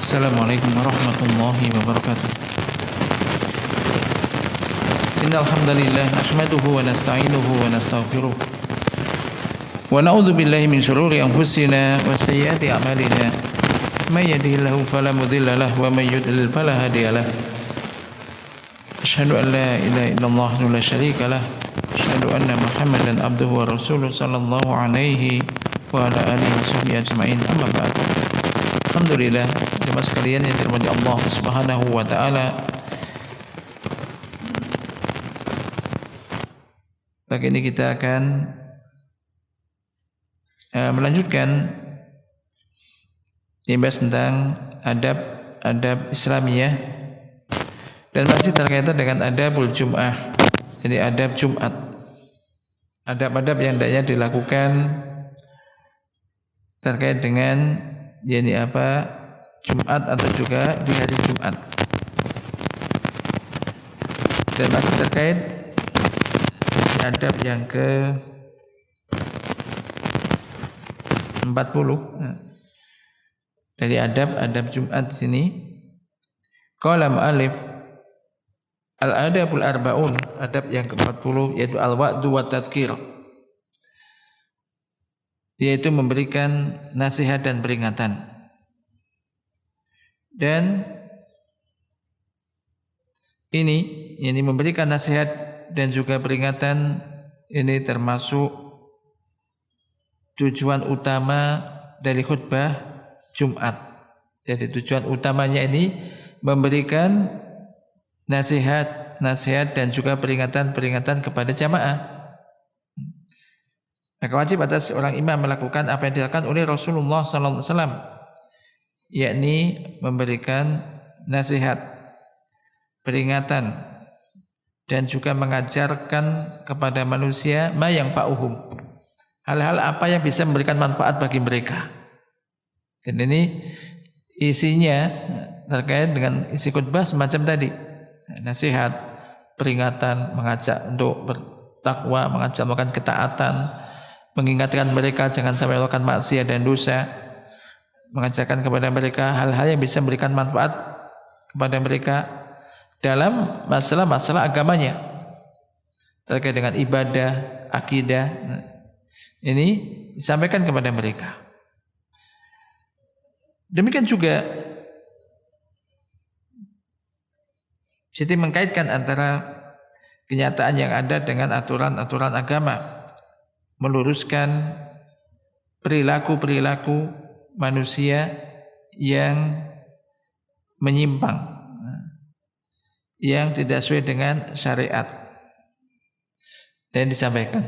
Assalamualaikum warahmatullahi wabarakatuh. Innal hamdalillah nahmaduhu wa nasta'inuhu wa nastaghfiruh. Wa na'udzu billahi min shururi anfusina wa sayyiati a'malina. May yahdihillahu fala mudilla lahu wa may yudlil fala hadiya lahu. Asyhadu an la ilaha illallah wahdahu la syarika lah. Asyhadu anna Muhammadan abduhu wa rasuluhu sallallahu alaihi wa ala alihi wa sahbihi ajma'in. Amma ba'd. Alhamdulillah, jemaah sekalian yang dirahmati Allah Subhanahu wa taala. Pagi ini kita akan melanjutkan membahas tentang adab Islamiyah dan masih terkaitan dengan adabul Jum'ah. Jadi adab Jumat. Adab-adab yang hendaknya dilakukan terkait dengan Jumat atau juga di hari Jumat. Dan masih terkait adab yang ke 40. Dari adab Jumat di sini. Qala mu'allif al-adabul arba'un, adab yang ke-40 yaitu al-wa'du wa tadhkir. Yaitu memberikan nasihat dan peringatan. Dan ini memberikan nasihat dan juga peringatan ini termasuk tujuan utama dari khutbah Jumat. Jadi tujuan utamanya ini memberikan nasihat dan juga peringatan kepada jamaah. Maka wajib atas seorang imam melakukan apa yang dilakukan oleh Rasulullah sallallahu alaihi wasallam, yakni memberikan nasihat, peringatan dan juga mengajarkan kepada manusia ma yang fa'uhum, hal-hal apa yang bisa memberikan manfaat bagi mereka. Dan ini isinya terkait dengan isi khutbah semacam tadi, nasihat, peringatan, mengajak untuk bertakwa, mengajak melakukan ketaatan, mengingatkan mereka jangan sampai melakukan maksiat dan dosa, mengajarkan kepada mereka hal-hal yang bisa memberikan manfaat kepada mereka dalam masalah-masalah agamanya terkait dengan ibadah, akidah. Ini disampaikan kepada mereka. Demikian juga Siti mengkaitkan antara kenyataan yang ada dengan aturan-aturan agama, meluruskan perilaku-perilaku manusia yang menyimpang, yang tidak sesuai dengan syariat, dan disampaikan.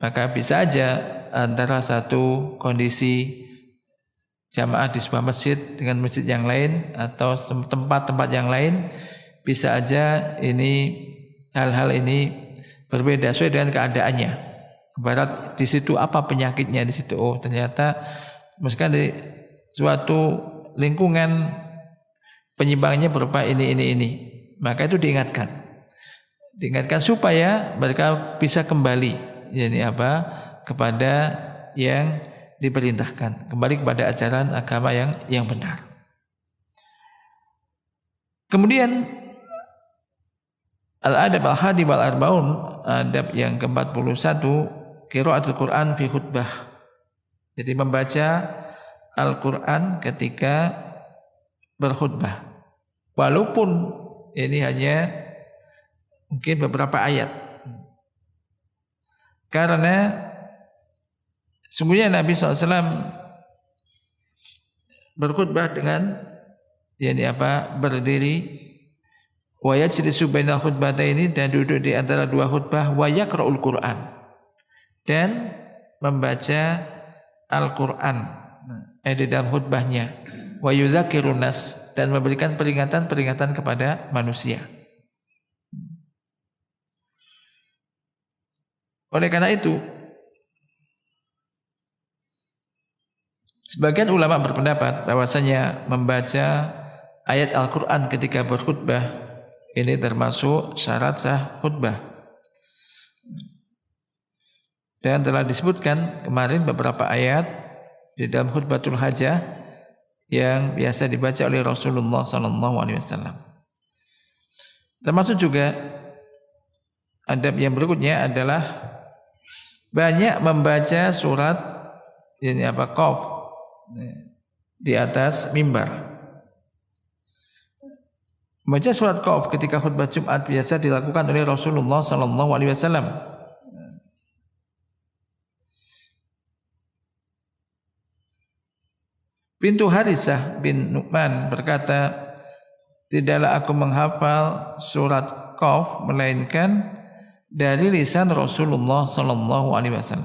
Maka bisa aja antara satu kondisi jamaah di sebuah masjid dengan masjid yang lain atau tempat-tempat yang lain, bisa aja ini hal-hal ini berbeda sesuai dengan keadaannya. Ibarat di situ apa penyakitnya di situ, oh ternyata misalkan di suatu lingkungan penyimpangannya berupa ini, maka itu diingatkan supaya mereka bisa kembali, kepada yang diperintahkan, kembali kepada ajaran agama yang benar. Kemudian al-adab al-hadi wal arbaun, adab yang ke-41, qiraatul Quran fi khutbah. Jadi membaca Al-Quran ketika berkhutbah, walaupun ini hanya mungkin beberapa ayat, karena sesungguhnya Nabi SAW berkhutbah dengan berdiri, wa yajlisu bainal khutbataini, dan duduk di antara dua khutbah, wa yaqra'ul Quran, dan membaca Al-Quran di dalam khutbahnya, wa yudzakirun nas, dan memberikan peringatan kepada manusia. Oleh karena itu, sebagian ulama berpendapat bahwasanya membaca ayat Al-Quran ketika berkhutbah ini termasuk syarat sah khutbah. Dan telah disebutkan kemarin beberapa ayat di dalam khutbatul hajah yang biasa dibaca oleh Rasulullah SAW. Termasuk juga adab yang berikutnya adalah banyak membaca surat ini Qaf di atas mimbar. Membaca surat Qaf ketika khutbah Jumat biasa dilakukan oleh Rasulullah SAW. Bintu Harisah bin Nu'man berkata, tidaklah aku menghafal surat Qaf melainkan dari lisan Rasulullah SAW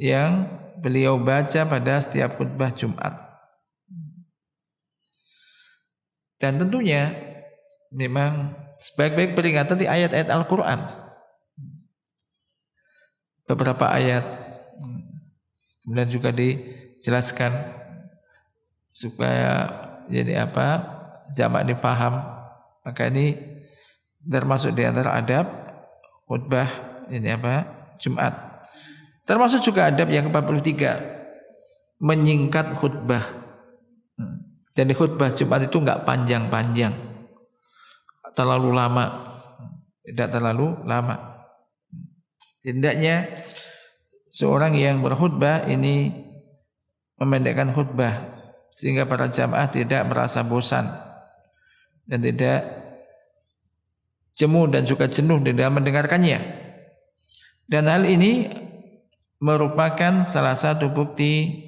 yang beliau baca pada setiap khutbah Jumat. Dan tentunya memang sebaik-baik peringatan di ayat-ayat Al-Quran. Beberapa ayat kemudian juga dijelaskan supaya jadi jamak dipaham. Maka ini termasuk di antara adab khutbah Jumat. Termasuk juga adab yang ke-43, menyingkat khutbah. Jadi khutbah Jumat itu enggak panjang-panjang, terlalu lama, tidak terlalu lama. Hendaknya seorang yang berkhutbah ini memendekkan khutbah sehingga para jamaah tidak merasa bosan dan tidak jemu dan juga jenuh di dalam mendengarkannya. Dan hal ini merupakan salah satu bukti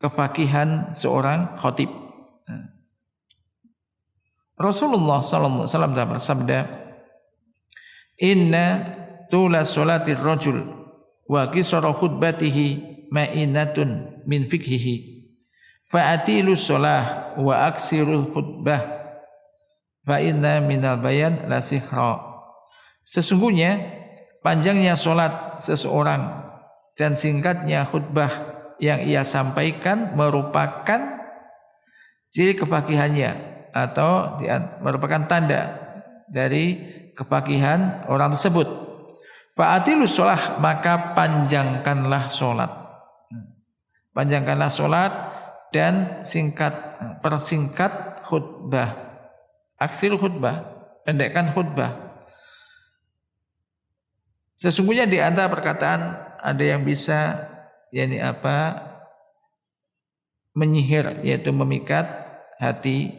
kefakihan seorang khatib. Rasulullah sallallahu alaihi wasallam bersabda, "Inna tula salatir rajul wa qisara khutbatihi ma'inatun min fikhihi fa'atilu shalah wa aksirul khutbah fa inna minal bayan la sihra." Sesungguhnya panjangnya salat seseorang dan singkatnya khutbah yang ia sampaikan merupakan ciri kefakihannya atau merupakan tanda dari kefakihan orang tersebut. Fa'atilus sholah, maka panjangkanlah sholat. Panjangkanlah sholat dan persingkat khutbah. Aksir khutbah, pendekkan khutbah. Sesungguhnya di antara perkataan ada yang bisa menyihir, yaitu memikat hati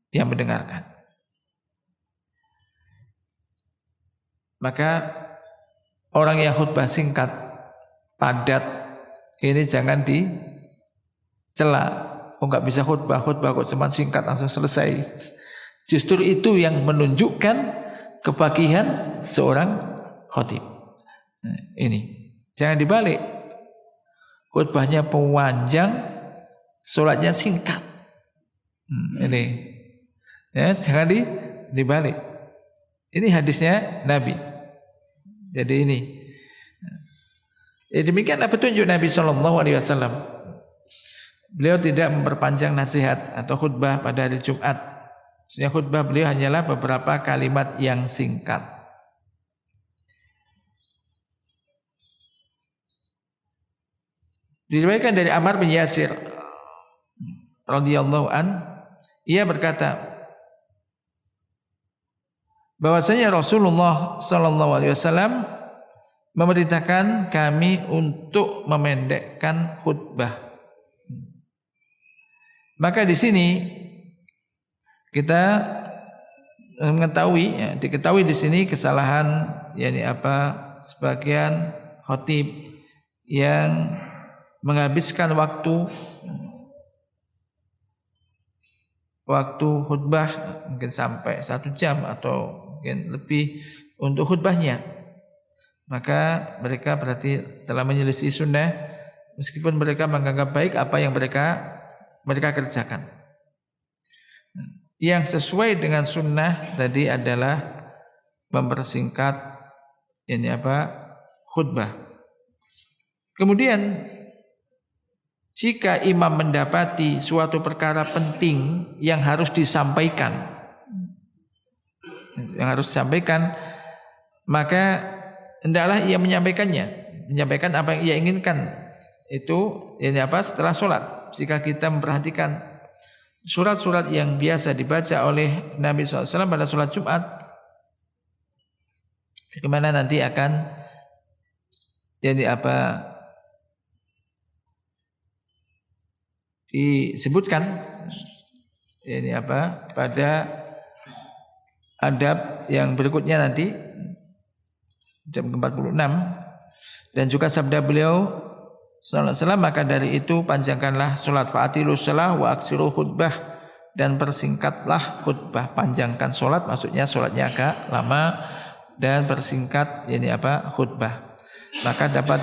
yang mendengarkan. Maka orang yang khutbah singkat, padat, ini jangan dicela. Enggak bisa khutbah kok cuma singkat langsung selesai. Justru itu yang menunjukkan kefakihan seorang khatib. Ini jangan dibalik. Khutbahnya panjang, sholatnya singkat. Ini, ya, jangan dibalik. Ini hadisnya Nabi. Jadi ini. Demikianlah petunjuk Nabi SAW. Beliau tidak memperpanjang nasihat atau khutbah pada hari Jumat. Maksudnya khutbah beliau hanyalah beberapa kalimat yang singkat. Diriwayatkan dari Ammar bin Yasir radhiyallahu an, ia berkata bahwasanya Rasulullah sallallahu alaihi wasallam memerintahkan kami untuk memendekkan khutbah. Maka di sini kita diketahui di sini kesalahan sebagian khatib yang menghabiskan waktu khutbah mungkin sampai 1 jam atau mungkin lebih untuk khutbahnya. Maka mereka berarti telah menyelisih sunnah, meskipun mereka menganggap baik apa yang mereka kerjakan. Yang sesuai dengan sunnah tadi adalah mempersingkat khutbah. Kemudian jika imam mendapati suatu perkara penting yang harus disampaikan, maka hendaklah ia menyampaikan apa yang ia inginkan itu ini setelah sholat. Jika kita memperhatikan surat-surat yang biasa dibaca oleh Nabi SAW pada sholat Jumat, bagaimana nanti akan disebutkan pada adab yang berikutnya nanti, adab ke-46, dan juga sabda beliau sallallahu alaihi wasallam, maka dari itu panjangkanlah salat, fa'atilus shalah wa aksiru khutbah, dan persingkatlah khutbah. Panjangkan salat maksudnya salatnya agak lama, dan persingkat khutbah. Maka dapat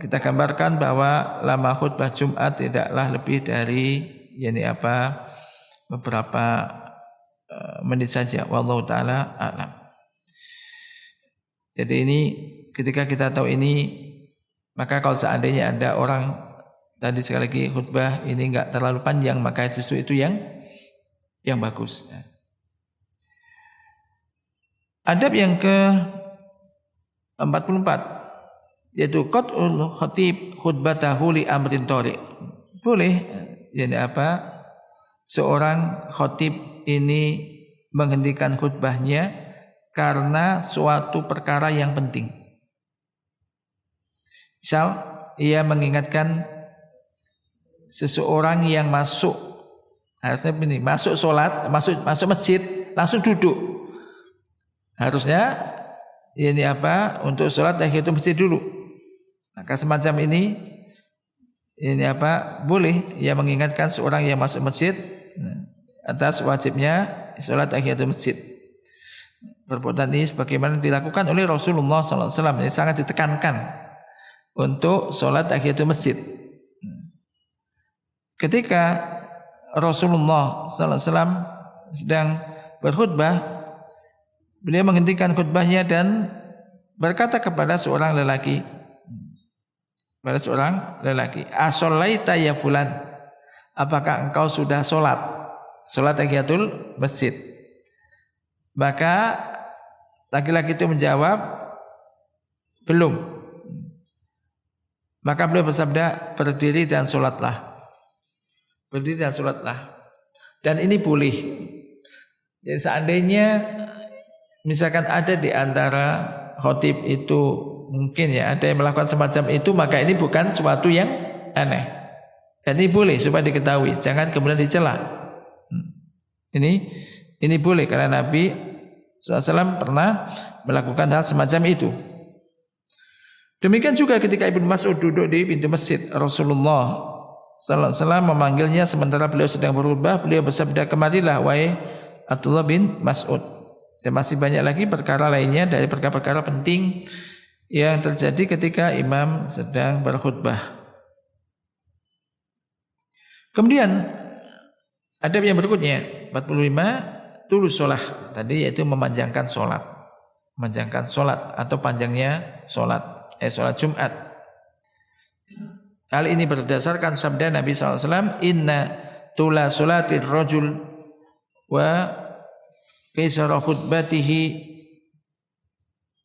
kita gambarkan bahwa lama khutbah Jumat tidaklah lebih dari beberapa menit saja. Wallahu taala a'lam. Jadi ini ketika kita tahu ini, maka kalau seandainya ada orang tadi sekali lagi khutbah ini enggak terlalu panjang, maka justru itu yang bagus. Adab yang ke-44 yaitu qat'ul khatib khutbatahu li amrin thari'. Boleh seorang khatib ini menghentikan khutbahnya karena suatu perkara yang penting. Misal ia mengingatkan seseorang yang masuk, harusnya ini masuk sholat, masuk masjid langsung duduk. Harusnya untuk sholat tahiyatul masjid dulu. Maka semacam ini boleh ia mengingatkan seorang yang masuk masjid atas wajibnya sholat tahiyatul masjid. Perbuatan ini sebagaimana dilakukan oleh Rasulullah SAW, ini sangat ditekankan untuk sholat tahiyatul masjid. Ketika Rasulullah SAW sedang berkhutbah, beliau menghentikan khutbahnya dan berkata kepada seorang lelaki, "Ashollaita ya fulan?" Apakah engkau sudah sholat tahiyatul masjid? Maka laki-laki itu menjawab, "Belum." Maka beliau bersabda, "Berdiri dan sholatlah." Berdiri dan sholatlah. Dan ini boleh. Jadi seandainya misalkan ada di antara khatib itu mungkin ada yang melakukan semacam itu, maka ini bukan sesuatu yang aneh. Dan ini boleh supaya diketahui, jangan kemudian dicela. Ini boleh karena Nabi SAW pernah melakukan hal semacam itu. Demikian juga ketika Ibnu Mas'ud duduk di pintu masjid, Rasulullah SAW memanggilnya sementara beliau sedang berkhutbah. Beliau bersabda, "Kemarilah wahai Abdullah bin Mas'ud." Dan masih banyak lagi perkara lainnya dari perkara-perkara penting yang terjadi ketika imam sedang berkhutbah. Kemudian adab yang berikutnya 45 tulus sholat tadi, yaitu memanjangkan sholat. Memanjangkan sholat atau panjangnya sholat Jumat. Hal ini berdasarkan sabda Nabi SAW, "Inna tula sholatir rajul wa kaisara khutbatihi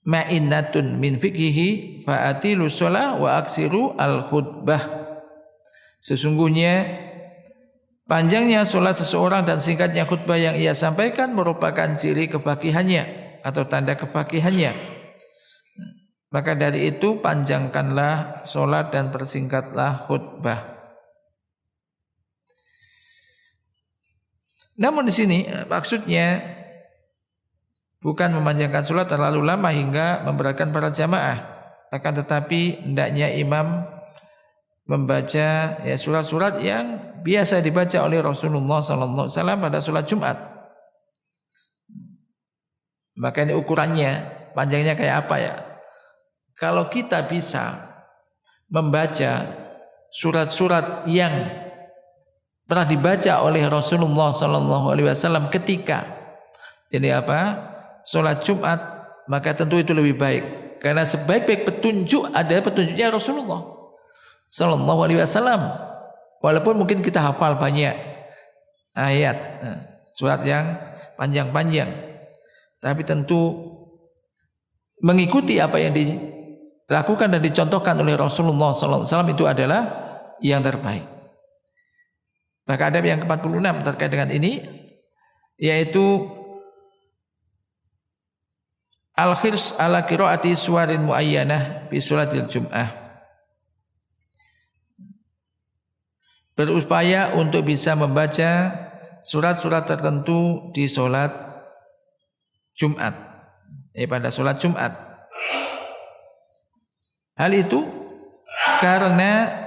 ma'innatun min fikhihi fa'atilu sholah wa aksiru al-khutbah." Sesungguhnya panjangnya sholat seseorang dan singkatnya khutbah yang ia sampaikan merupakan ciri kefaqihannya atau tanda kefaqihannya. Maka dari itu panjangkanlah sholat dan persingkatlah khutbah. Namun di sini maksudnya bukan memanjangkan sholat terlalu lama hingga memberatkan para jamaah, akan tetapi hendaknya imam membaca surat-surat yang biasa dibaca oleh Rasulullah SAW pada sholat Jumat. Maka ini ukurannya panjangnya kayak apa ya? Kalau kita bisa membaca surat-surat yang pernah dibaca oleh Rasulullah SAW ketika sholat Jumat, maka tentu itu lebih baik. Karena sebaik-baik petunjuk adalah petunjuknya Rasulullah SAW. Walaupun mungkin kita hafal banyak ayat, surat yang panjang-panjang, tapi tentu mengikuti apa yang dilakukan dan dicontohkan oleh Rasulullah SAW itu adalah yang terbaik. Maka adab yang ke-46 terkait dengan ini, yaitu al-khirs ala qiraati suwarin muayyanah fi sholatil jum'ah. Berupaya untuk bisa membaca surat-surat tertentu di sholat Jumat, pada sholat Jumat. Hal itu karena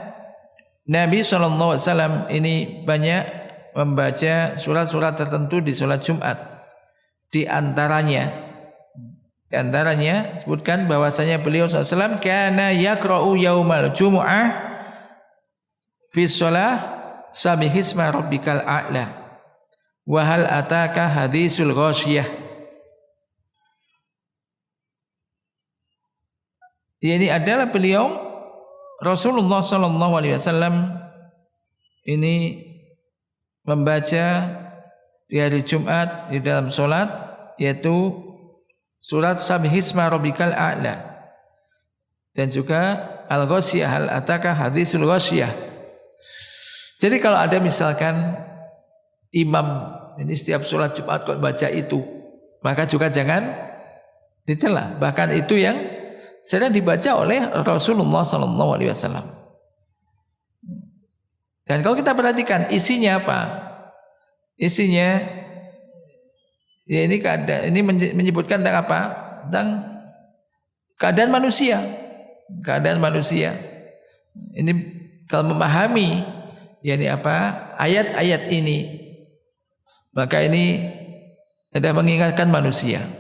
Nabi SAW ini banyak membaca surat-surat tertentu di sholat Jumat. Di antaranya sebutkan bahwasanya beliau SAW kana yaqra'u yaumal jumu'ah fi sholah sabihisma rabbikal a'la wa hal ataka hadisul ghasyiyah. Ini adalah beliau Rasulullah SAW ini membaca di hari Jumat di dalam sholat, yaitu surat Sabbihisma Rabbikal A'la dan juga Al-Ghasyiyah, hal ataka hadisul ghasyiyah. Jadi kalau ada misalkan imam ini setiap sholat Jumat kok baca itu, maka juga jangan dicela. Bahkan itu yang sedang dibaca oleh Rasulullah SAW. Dan kalau kita perhatikan isinya apa? Isinya ya ini menyebutkan tentang apa? Tentang keadaan manusia. Keadaan manusia. Ini kalau memahami ayat-ayat ini, maka ini sudah mengingatkan manusia.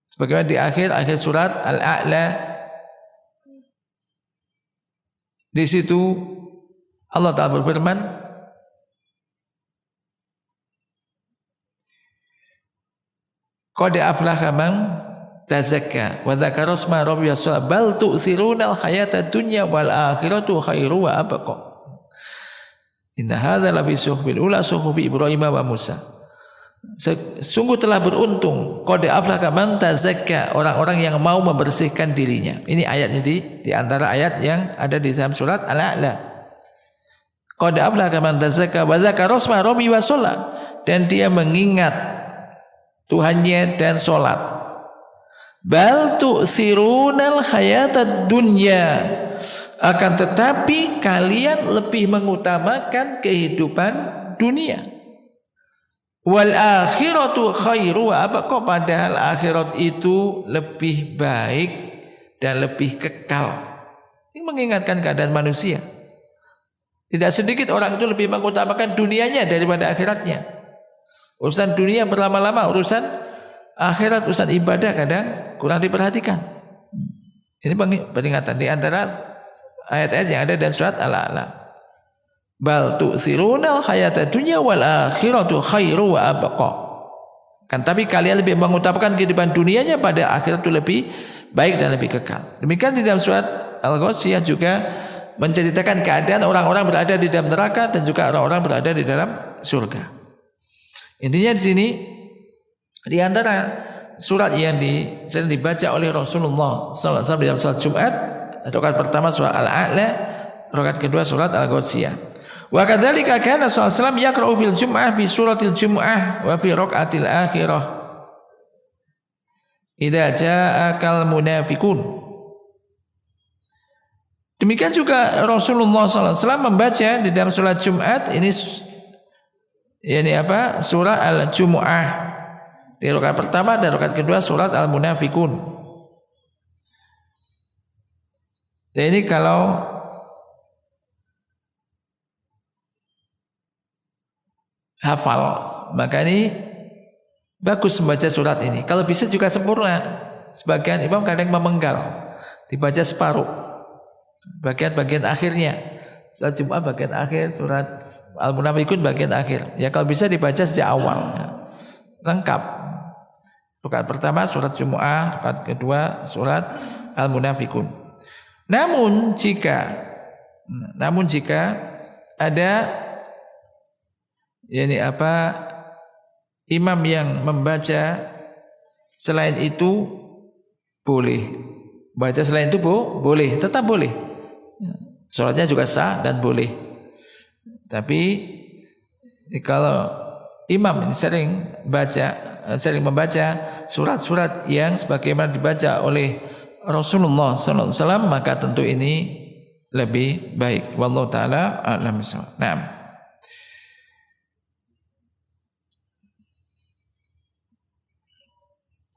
Sebagaimana di akhir surat Al-A'la, di situ Allah Ta'ala berfirman, qad aflaha man tazakka wa dzakara isma rabbihis bal tu'thiruna al-hayata dunya wal akhiratu khairu wa abqa. Inna hadza la fi suhufil ula suhufi Ibrahim wa Musa. Sungguh telah beruntung qad aflaha man tazakka, orang-orang yang mau membersihkan dirinya. Ini ayatnya di antara ayat yang ada di dalam surat Al-A'la. Qad aflaha man tazakka wa dzakara isma rabbihi wa shalla, dan dia mengingat Tuhannya dan sholat. Bal tu'sirunal hayatad dunya, akan tetapi kalian lebih mengutamakan kehidupan dunia. Wal akhiratu khairu wa abqa, padahal akhirat itu lebih baik dan lebih kekal. Ini mengingatkan keadaan manusia. Tidak sedikit orang itu lebih mengutamakan dunianya daripada akhiratnya. Urusan dunia berlama-lama, urusan akhirat, urusan ibadah kadang kurang diperhatikan. Ini peringatan di antara ayat-ayat yang ada dalam surat Al-A'la. Bal tu'sirunal hayatad dunya wal akhiratu khairu wa abqa. Kan tapi kalian lebih mengutamakan kehidupan dunianya, pada akhirat itu lebih baik dan lebih kekal. Demikian di dalam surat Al-Ghasyiyah juga menceritakan keadaan orang-orang berada di dalam neraka dan juga orang-orang berada di dalam surga. Intinya di sini di antara surat yang sering dibaca oleh Rasulullah SAW di dalam salat Jumat, rakaat pertama surat Al-A'la, rakaat kedua surat Al-Ghasyiyah. Wa kadzalika kana sallallahu alaihi wasallam yaqra'u fil jum'ah bi suratil jum'ah wa fi rakaatil akhirah idza ja'akal munafiqun. Demikian juga Rasulullah sallallahu alaihi wasallam membaca di dalam salat Jumat ini surah Al-Jumu'ah di rakaat pertama dan rakaat kedua surat Al-Munafiqun. Dan ini kalau hafal, maka ini bagus membaca surat ini. Kalau bisa juga sempurna. Sebagian imam kadang memenggal, dibaca separuh, bagian-bagian akhirnya. Surat Jumat bagian akhir, surat Al-Munafiqun bagian akhir. Ya kalau bisa dibaca sejak awal, lengkap. Rakaat pertama surat Jumu'ah, rakaat kedua surat Al-Munafiqun. Namun jika ada imam yang membaca selain itu, boleh Baca selain itu boleh, tetap boleh. Sholatnya juga sah dan boleh. Tapi kalau imam ini sering membaca surat-surat yang sebagaimana dibaca oleh Rasulullah sallallahu alaihi wasallam, maka tentu ini lebih baik. Wallahu taala a'lam bishawab. Naam.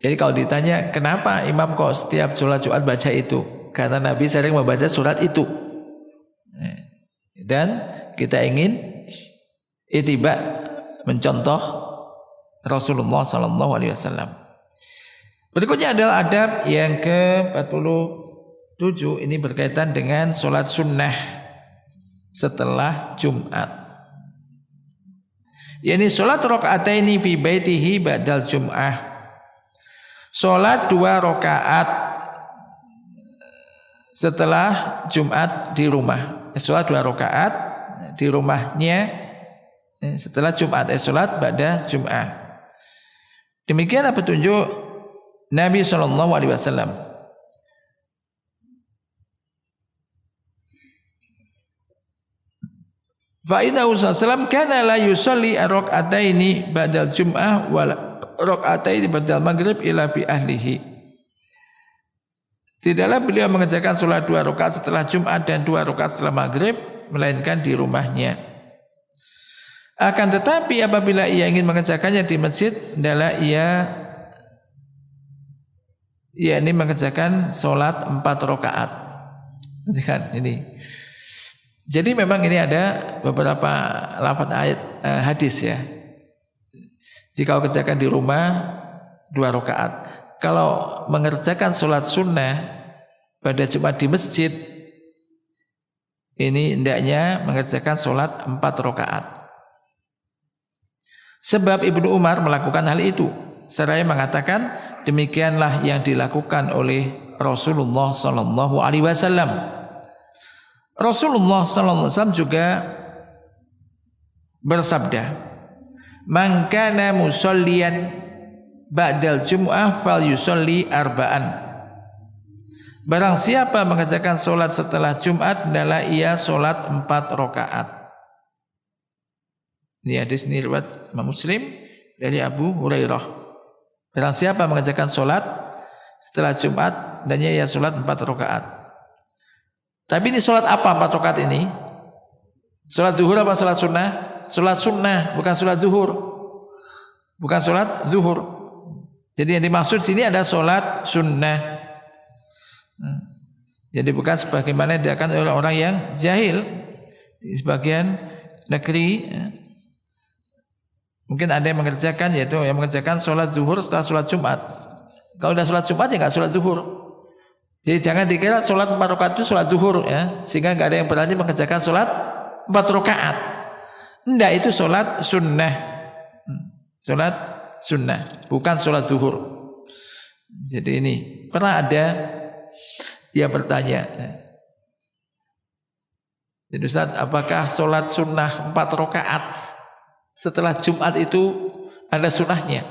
Jadi kalau ditanya kenapa imam kok setiap sholat Jumat baca itu? Karena Nabi sering membaca surat itu. Dan kita ingin ittiba, mencontoh Rasulullah sallallahu alaihi wasallam. Berikutnya adalah adab yang ke-47, ini berkaitan dengan sholat sunnah setelah Jumat. Yani sholat rakaataini fi baitihi ba'dal Jum'ah. Sholat 2 rakaat setelah Jumat di rumah. Sholat 2 rakaat di rumahnya setelah Jumat. Sholat ba'da Jum'ah. Demikianlah petunjuk Nabi sallallahu alaihi wasallam. Fa innahu sallallahu kana la yusalli rak'ataini ba'dal Jum'ah wa rak'ataini ba'dal maghrib ila fi ahlihi. Tidaklah beliau mengerjakan salat 2 rakaat setelah Jumat dan 2 rakaat setelah maghrib, melainkan di rumahnya. Akan tetapi apabila ia ingin mengerjakannya di masjid, adalah ia ini mengerjakan salat 4 rakaat. Kan ini. Jadi memang ini ada beberapa lafaz ayat hadis ya. Jika kau kerjakan di rumah 2 rakaat. Kalau mengerjakan sholat sunnah pada Jumat di masjid, ini hendaknya mengerjakan sholat 4 rakaat. Sebab Ibnu Umar melakukan hal itu. Seraya mengatakan demikianlah yang dilakukan oleh Rasulullah sallallahu alaihi wasallam. Rasulullah sallallahu alaihi wasallam juga bersabda, "Man kana musalliyan ba'dal jum'ah fal yusalli arba'an." Barang siapa mengerjakan solat setelah Jumat, adalah ia solat 4 rakaat. Ini hadis ini riwayat Imam Muslim dari Abu Hurairah. Barang siapa mengerjakan solat setelah Jumat, dan ia solat 4 rakaat. Tapi ini solat apa 4 rakaat ini? Solat zuhur apa solat sunnah? Solat sunnah, bukan solat zuhur. Bukan solat zuhur. Jadi yang dimaksud sini ada solat sunnah. Jadi bukan sebagaimana diakan oleh orang yang jahil di sebagian negeri. Mungkin ada yang mengerjakan, yaitu yang mengerjakan solat zuhur setelah solat Jumat. Kalau sudah solat Jumat ya nggak solat zuhur. Jadi jangan dikira solat 4 rakaat itu solat zuhur ya, sehingga nggak ada yang berani mengerjakan solat 4 rakaat. Enggak, itu solat sunnah. Solat sunnah, bukan solat zuhur. Jadi ini pernah ada dia bertanya, jadi Ustaz, apakah solat sunnah 4 rakaat setelah Jumat itu ada sunnahnya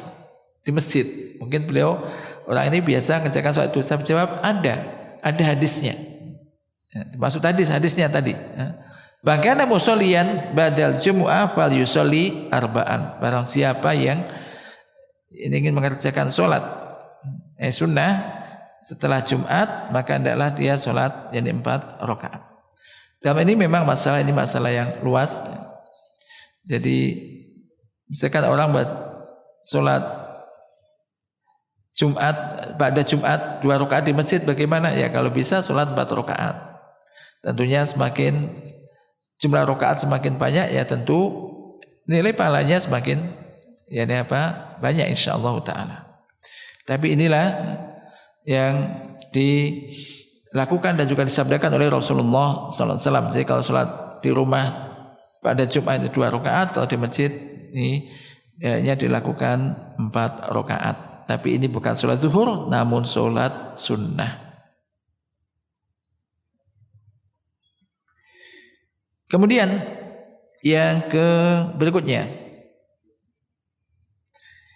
di masjid? Mungkin beliau orang ini biasa mengerjakan solat itu. Saya jawab ada hadisnya. Maksud hadisnya tadi. Bagaimana musollian badal jumu'ah fal yusolli arba'an. Barang siapa yang ingin mengerjakan solat sunnah setelah Jumat, maka hendaklah dia solat jadi 4 rakaat. Dalam ini memang masalah yang luas. Jadi misalkan orang buat solat Jumat pada Jumat 2 rakaat di masjid, bagaimana? Ya kalau bisa solat 4 rakaat. Tentunya semakin jumlah rakaat semakin banyak, ya tentu nilai pahalanya semakin banyak insyaallah taala. Tapi inilah yang dilakukan dan juga disabdakan oleh Rasulullah sallallahu alaihi wasallam. Jadi kalau salat di rumah pada Jumat itu 2 rakaat, kalau di masjid ini hanya dilakukan 4 rakaat. Tapi ini bukan salat zuhur, namun salat sunnah. Kemudian yang berikutnya,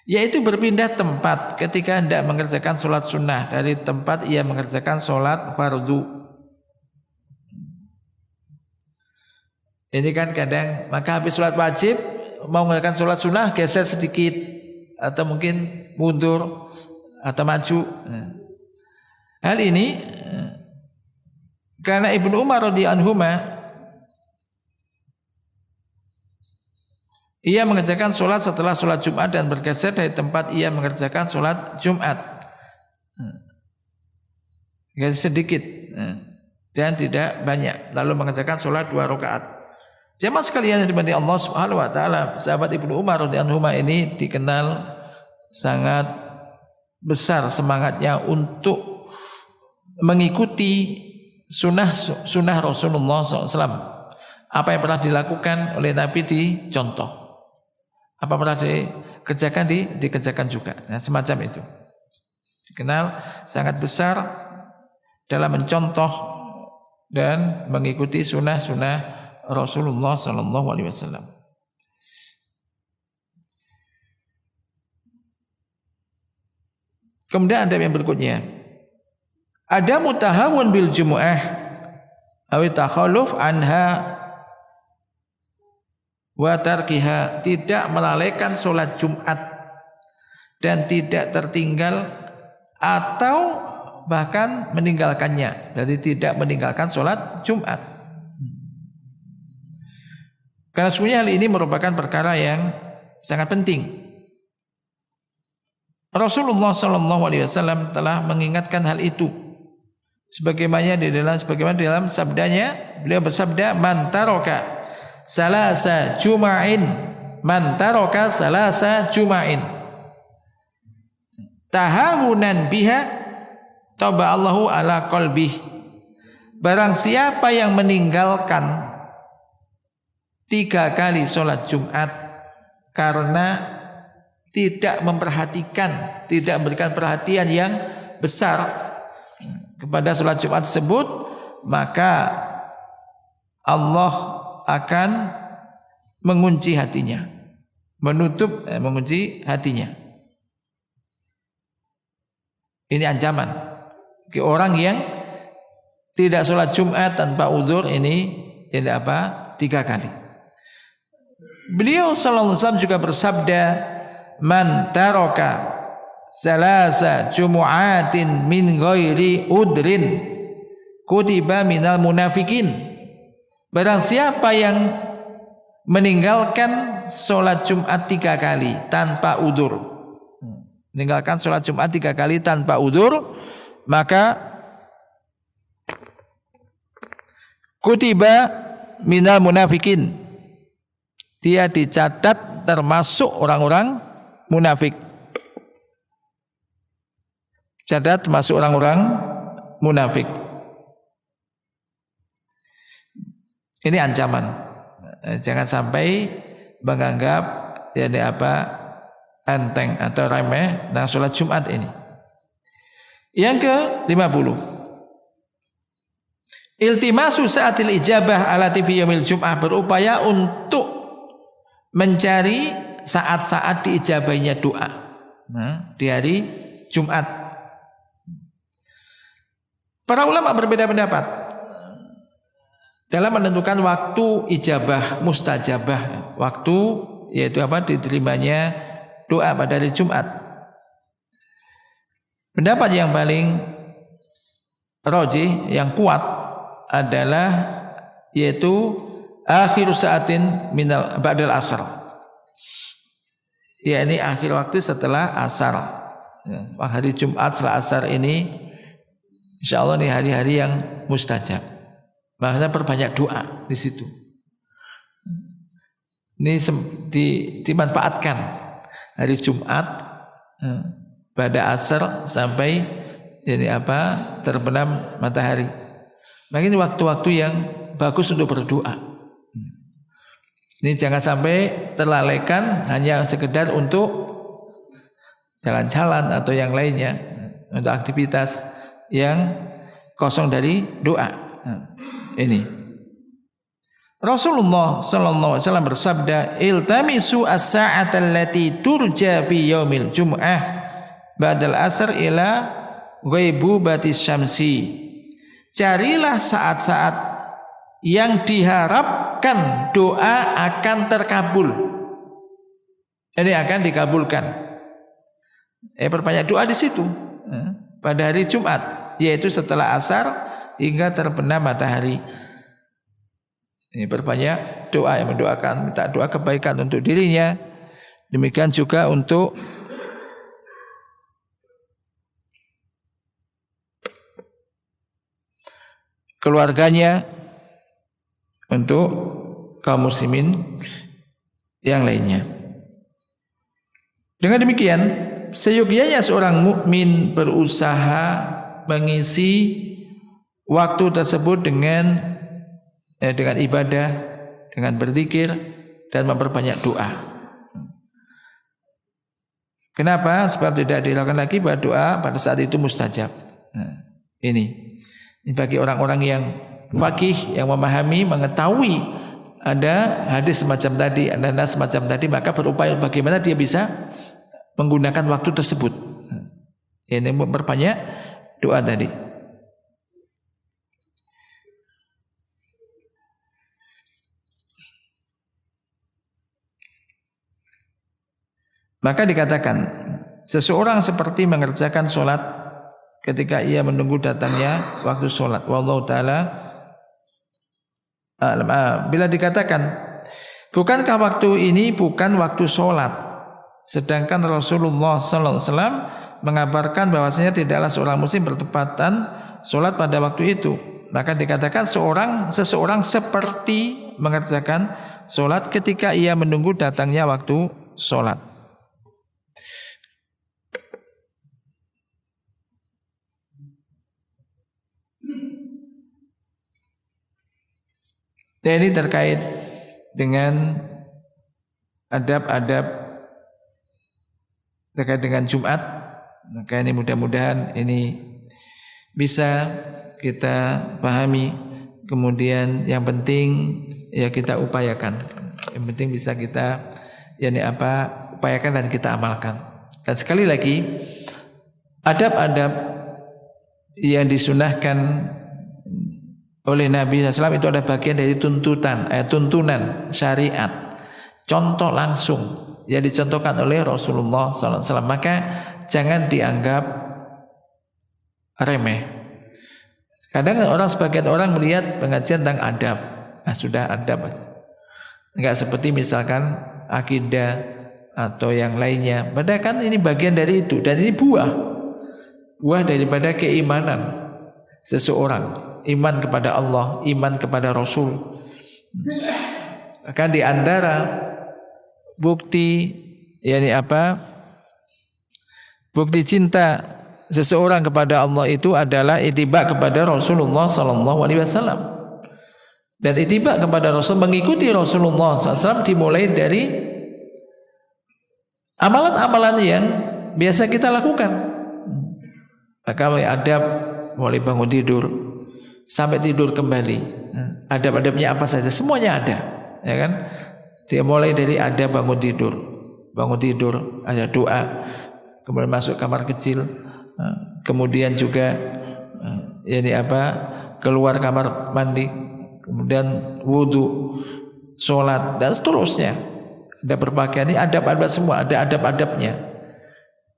yaitu berpindah tempat ketika hendak mengerjakan sholat sunnah dari tempat ia mengerjakan sholat fardu. Ini kan kadang maka habis sholat wajib mau mengerjakan sholat sunnah geser sedikit atau mungkin mundur atau maju. Hal ini karena Ibnu Umar radhiyallahu anhuma ia mengerjakan sholat setelah sholat Jumat dan bergeser dari tempat ia mengerjakan sholat Jumat. Geser sedikit dan tidak banyak. Lalu mengerjakan sholat 2 rakaat. Jemaah sekalian yang dimuliakan Allah Subhanahu wa taala, sahabat Ibnu Umar radhiyallahu anhu ini dikenal sangat besar semangatnya untuk mengikuti sunnah Rasulullah SAW. Apa yang pernah dilakukan oleh Nabi dicontoh. Apa pernah dikerjakan dikerjakan juga. Nah, semacam itu. Dikenal sangat besar dalam mencontoh dan mengikuti sunnah Rasulullah sallallahu alaihi wasallam. Kemudian ada yang berikutnya. Ada mutahawun bil jumu'ah aw takhalluf anha wa tarkiha, tidak melalaikan sholat Jumat dan tidak tertinggal atau bahkan meninggalkannya, jadi tidak meninggalkan sholat Jumat. Karena sesungguhnya hal ini merupakan perkara yang sangat penting. Rasulullah SAW telah mengingatkan hal itu, sebagaimana di dalam sabdanya, beliau bersabda, man taraka salasa juma'in, man taraka salasa juma'in tahawunan biha taba'allahu ala qalbih. Barang siapa yang meninggalkan 3 kali sholat Jumat karena tidak memperhatikan, tidak memberikan perhatian yang besar kepada sholat Jumat tersebut, maka Allah akan mengunci hatinya, mengunci hatinya. Ini ancaman bagi orang yang tidak sholat Jumat tanpa uzur, ini tidak apa 3 kali. Beliau sallallahu alaihi wasallam juga bersabda, man taraka salasa jumu'atin min ghairi udrin kutiba minal munafikin. Barang siapa yang meninggalkan sholat Jumat 3 kali tanpa udzur, meninggalkan sholat Jumat 3 kali tanpa udzur, maka kutiba minal munafikin, dia dicatat termasuk orang-orang munafik. Catat termasuk orang-orang munafik. Ini ancaman. Jangan sampai menganggap ini enteng atau remeh dengan sholat Jumat ini. Yang ke-50, iltimasu sa'atil ijabah ala fi yaumil jum'ah, berupaya untuk mencari saat-saat diijabahnya doa di hari Jumat. Para ulama berbeda pendapat dalam menentukan waktu ijabah mustajabah, waktu yaitu diterimanya doa pada hari Jumat. Pendapat yang paling rajih, yang kuat adalah yaitu akhir saatin minal ba'dal asar, yakni akhir waktu setelah asar. Hari Jumat setelah asar ini insyaallah ini hari-hari yang mustajab. Makanya perbanyak doa di situ. Ini dimanfaatkan hari Jumat pada asar sampai terbenam matahari. Maka ini waktu-waktu yang bagus untuk berdoa. Ini jangan sampai terlalaikan hanya sekedar untuk jalan-jalan atau yang lainnya, untuk aktivitas yang kosong dari doa. Ini Rasulullah sallallahu alaihi wasallam bersabda, "Iltamisu as-sa'ata allati turja fi yaumil jum'ah ba'dal asr ila ghaibubatis syamsi." Carilah saat-saat yang diharapkan doa akan terkabul. Ini akan dikabulkan. Perbanyak doa di situ pada hari Jumat, yaitu setelah asar hingga terbenam matahari. Ini berbanyak doa yang mendoakan, minta doa kebaikan untuk dirinya. Demikian juga untuk keluarganya, untuk kaum muslimin yang lainnya. Dengan demikian, seyogianya seorang mukmin berusaha mengisi waktu tersebut dengan ibadah, dengan berzikir dan memperbanyak doa. Kenapa? Sebab tidak dilakukan lagi bahwa doa pada saat itu mustajab. Ini bagi orang-orang yang faqih, yang memahami, mengetahui ada hadis semacam tadi, ada nas semacam tadi, maka berupaya bagaimana dia bisa menggunakan waktu tersebut. Ini memperbanyak doa tadi. Maka dikatakan seseorang seperti mengerjakan sholat ketika ia menunggu datangnya waktu sholat. Wallahu ta'ala a'lam. Bila dikatakan, bukankah waktu ini bukan waktu sholat, sedangkan Rasulullah sallallahu alaihi wasallam mengabarkan bahwasanya tidaklah seorang muslim bertepatan sholat pada waktu itu. Maka dikatakan seseorang seperti mengerjakan sholat ketika ia menunggu datangnya waktu sholat. Dan ini terkait dengan adab-adab terkait dengan Jumat. Maka ini mudah-mudahan ini bisa kita pahami. Kemudian yang penting ya kita upayakan. Yang penting bisa kita upayakan dan kita amalkan. Dan sekali lagi, adab-adab yang disunahkan oleh Nabi SAW itu ada bagian dari tuntunan syariat, contoh langsung yang dicontohkan oleh Rasulullah SAW. Maka jangan dianggap remeh. Kadang sebagian orang melihat pengajian tentang adab, sudah adab, enggak seperti misalkan akidah atau yang lainnya. Padahal kan ini bagian dari itu, dan ini buah daripada keimanan seseorang. Iman kepada Allah, iman kepada Rasul. Akan di antara bukti bukti cinta seseorang kepada Allah itu adalah ittiba kepada Rasulullah sallallahu alaihi wasallam. Dan ittiba kepada Rasul, mengikuti Rasulullah SAW dimulai dari amalan-amalan yang biasa kita lakukan. Maka mulai adab, mulai bangun tidur sampai tidur kembali, adab-adabnya apa saja, semuanya ada, ya kan? Dia mulai dari adab bangun tidur ada doa, kemudian masuk kamar kecil, kemudian juga keluar kamar mandi, kemudian wudu, sholat dan seterusnya. Ada berbagai ini adab-adab semua, ada adab-adabnya.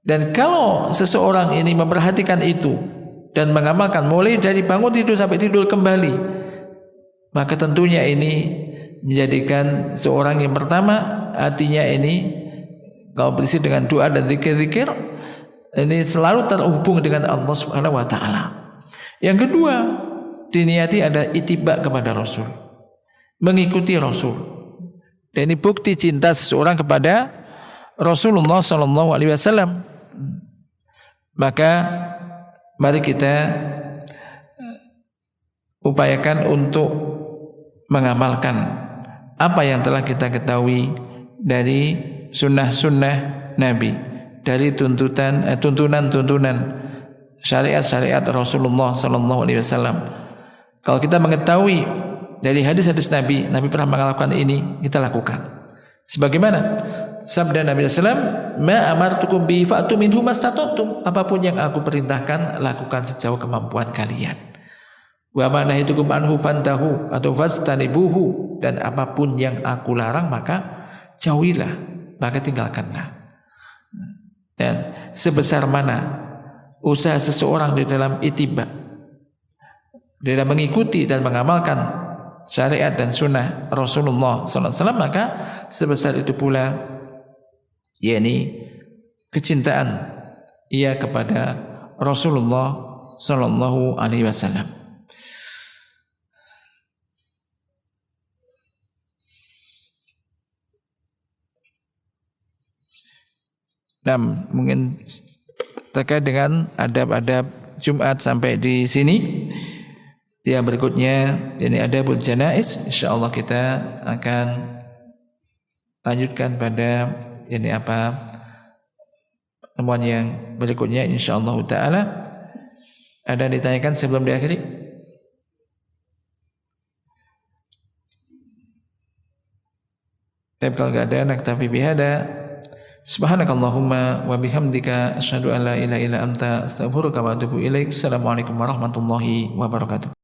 Dan kalau seseorang ini memperhatikan itu dan mengamalkan mulai dari bangun tidur sampai tidur kembali, maka tentunya ini menjadikan seorang yang pertama hatinya ini kalau berisi dengan doa dan zikir-zikir, ini selalu terhubung dengan Allah Subhanahu wa taala. Yang kedua, diniati ada ittiba kepada Rasul, mengikuti Rasul. Dan ini bukti cinta seseorang kepada Rasulullah sallallahu alaihi wasallam. Maka mari kita upayakan untuk mengamalkan apa yang telah kita ketahui dari sunnah-sunnah Nabi, dari tuntunan-tuntunan syariat-syariat Rasulullah sallallahu alaihi wasallam. Kalau kita mengetahui dari hadis-hadis Nabi pernah melakukan ini, kita lakukan. Sebagaimana sabda Nabi SAW, ma amartukum bi fa'tu minhu mastata'tum, apapun yang aku perintahkan lakukan sejauh kemampuan kalian. Wa ma nahitukum anhu fantahu atau fastanibuhu, dan apapun yang aku larang maka jauhilah, maka tinggalkanlah. Dan sebesar mana usaha seseorang di dalam ittiba, di dalam mengikuti dan mengamalkan syariat dan sunnah Rasulullah SAW, maka sebesar itu pula yakni kecintaan ia kepada Rasulullah Sallallahu Alaihi Wasallam. Nah, mungkin terkait dengan adab-adab Jumat sampai di sini. Yang berikutnya ini adabul janaiz, insyaallah kita akan lanjutkan pada ini pertemuan yang berikutnya insyaallah taala. Ada yang ditanyakan sebelum diakhiri? Tapi kalau enggak ada, naktafi bihada. Subhanakallahumma wa bihamdika asyhadu an la ilaha illa anta astaghfiruka wa atubu ilaik. Assalamualaikum warahmatullahi wabarakatuh.